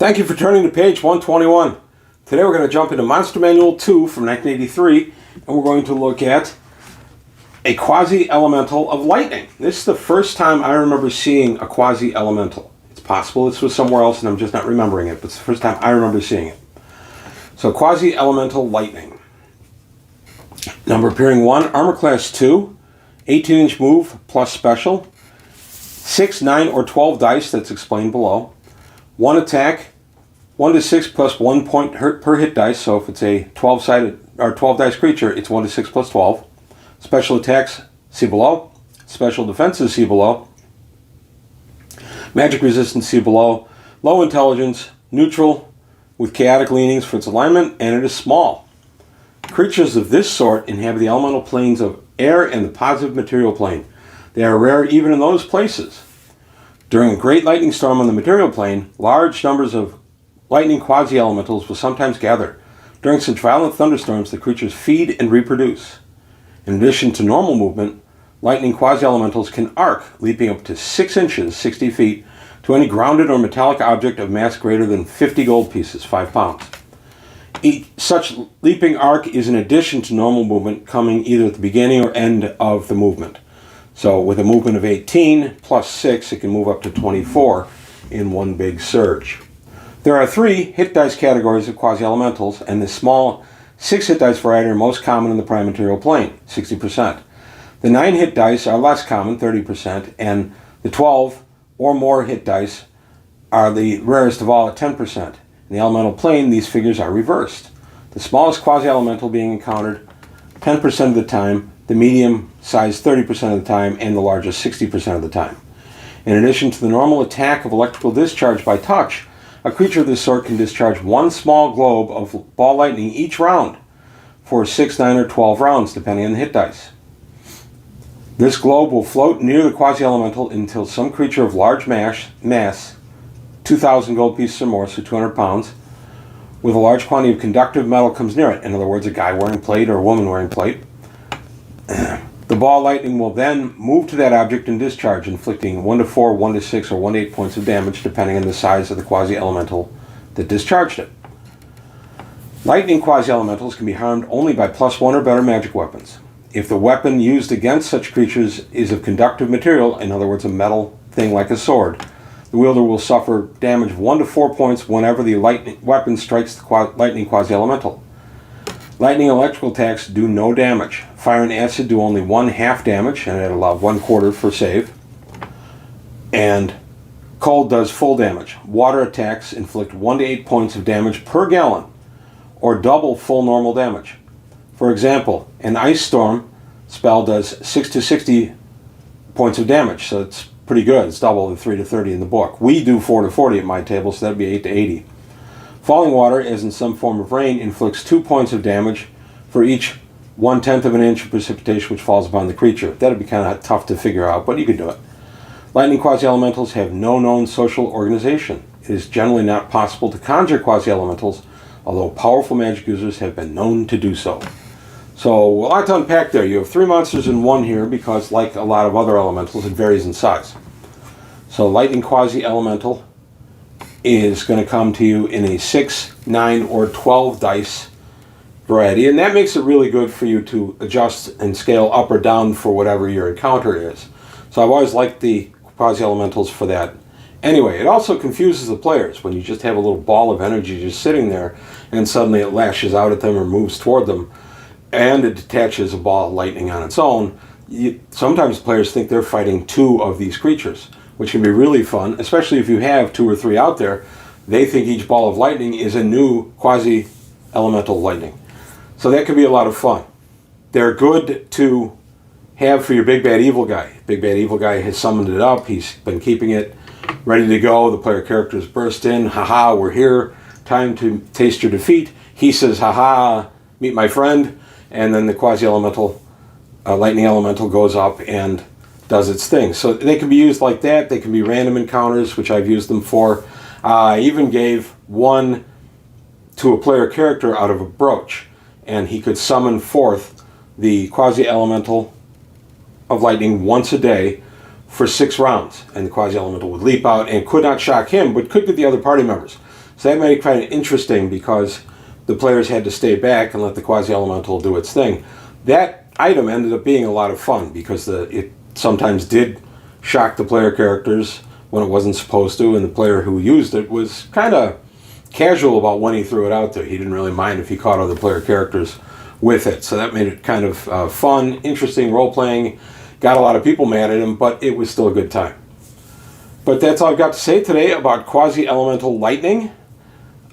Thank you for turning to page 121. Today we're going to jump into Monster Manual 2 from 1983, and we're going to look at a quasi-elemental of lightning. This is the first time I remember seeing a quasi-elemental. It's possible this was somewhere else and I'm just not remembering it, but it's the first time I remember seeing it. So quasi-elemental lightning. Number appearing 1, Armor Class 2, 18-inch move plus special, 6, 9, or 12 dice, that's explained below. 1 attack, 1 to 6 plus 1 point per hit dice, so if it's a 12-sided or 12 dice creature, it's 1 to 6 plus 12. Special attacks, see below. Special defenses, see below. Magic resistance, see below. Low intelligence, neutral, with chaotic leanings for its alignment, and it is small. Creatures of this sort inhabit the elemental planes of air and the positive material plane. They are rare even in those places. During a great lightning storm on the material plane, large numbers of lightning quasi-elementals will sometimes gather. During such violent thunderstorms, the creatures feed and reproduce. In addition to normal movement, lightning quasi-elementals can arc, leaping up to 6 inches, 60 feet, to any grounded or metallic object of mass greater than 50 gold pieces, 5 pounds. Such leaping arc is in addition to normal movement, coming either at the beginning or end of the movement. So with a movement of 18 plus 6, it can move up to 24 in one big surge. There are 3 hit dice categories of quasi-elementals, and the small 6 hit dice variety are most common in the prime material plane, 60%. The 9 hit dice are less common, 30%, and the 12 or more hit dice are the rarest of all at 10%. In the elemental plane, these figures are reversed. The smallest quasi-elemental being encountered 10% of the time, the medium size 30% of the time, and the largest 60% of the time. In addition to the normal attack of electrical discharge by touch, a creature of this sort can discharge 1 small globe of ball lightning each round for 6, 9, or 12 rounds, depending on the hit dice. This globe will float near the quasi-elemental until some creature of large mass, 2,000 gold pieces or more, so 200 pounds, with a large quantity of conductive metal comes near it. In other words, a guy wearing plate or a woman wearing plate. The ball lightning will then move to that object and discharge, inflicting 1 to 4, 1 to 6, or 1 to 8 points of damage, depending on the size of the quasi-elemental that discharged it. Lightning quasi-elementals can be harmed only by +1 or better magic weapons. If the weapon used against such creatures is of conductive material, in other words, a metal thing like a sword, the wielder will suffer damage of 1 to 4 points whenever the weapon strikes the lightning quasi-elemental. Lightning electrical attacks do no damage. Fire and acid do only 1/2 damage, and it allows 1/4 for save. And cold does full damage. Water attacks inflict 1 to 8 points of damage per gallon, or double full normal damage. For example, an ice storm spell does 6 to 60 points of damage, so it's pretty good. It's double the 3 to 30 in the book. We do 4 to 40 at my table, so that'd be 8 to 80. Falling water, as in some form of rain, inflicts 2 points of damage for each 1/10 of an inch of precipitation which falls upon the creature. That'd be kind of tough to figure out, but you could do it. Lightning quasi-elementals have no known social organization. It is generally not possible to conjure quasi-elementals, although powerful magic users have been known to do so. So, a lot to unpack there. You have 3 monsters in one here because, like a lot of other elementals, it varies in size. So, lightning quasi-elemental is going to come to you in a 6, 9, or 12 dice variety, and that makes it really good for you to adjust and scale up or down for whatever your encounter is. So I've always liked the quasi-elementals for that. Anyway, it also confuses the players when you just have a little ball of energy just sitting there and suddenly it lashes out at them or moves toward them and it detaches a ball of lightning on its own. Sometimes players think they're fighting 2 of these creatures, which can be really fun, especially if you have 2 or 3 out there. They think each ball of lightning is a new quasi-elemental lightning. So that could be a lot of fun. They're good to have for your big bad evil guy. Big bad evil guy has summoned it up. He's been keeping it ready to go. The player characters burst in. Haha, we're here. Time to taste your defeat. He says, haha, meet my friend. And then the quasi-elemental, lightning elemental goes up and does its thing. So they can be used like that. They can be random encounters, which I've used them for. I even gave 1 to a player character out of a brooch, and he could summon forth the quasi-elemental of lightning once a day for 6 rounds, and the quasi-elemental would leap out and could not shock him, but could get the other party members. So that made it kind of interesting because the players had to stay back and let the Quasi-Elemental do its thing. That item ended up being a lot of fun because it sometimes did shock the player characters when it wasn't supposed to, and the player who used it was kind of casual about when he threw it out there. He didn't really mind if he caught other player characters with it. So that made it kind of fun, interesting role-playing. Got a lot of people mad at him, but it was still a good time. But that's all I've got to say today about Quasi-Elemental Lightning.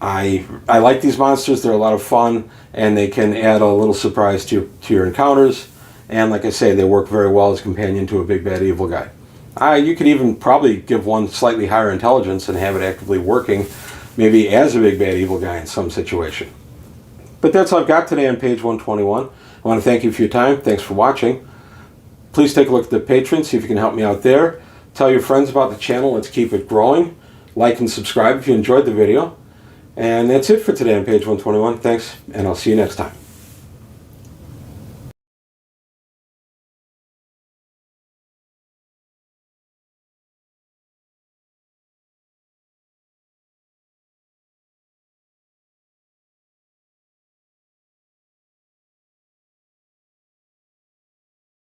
I like these monsters. They're a lot of fun, and they can add a little surprise to your encounters. And like I say, they work very well as a companion to a big bad evil guy. You could even probably give one slightly higher intelligence and have it actively working, maybe as a big bad evil guy in some situation. But that's all I've got today on page 121. I want to thank you for your time. Thanks for watching. Please take a look at the Patreon, see if you can help me out there. Tell your friends about the channel. Let's keep it growing. Like and subscribe if you enjoyed the video. And that's it for today on page 121. Thanks, and I'll see you next time.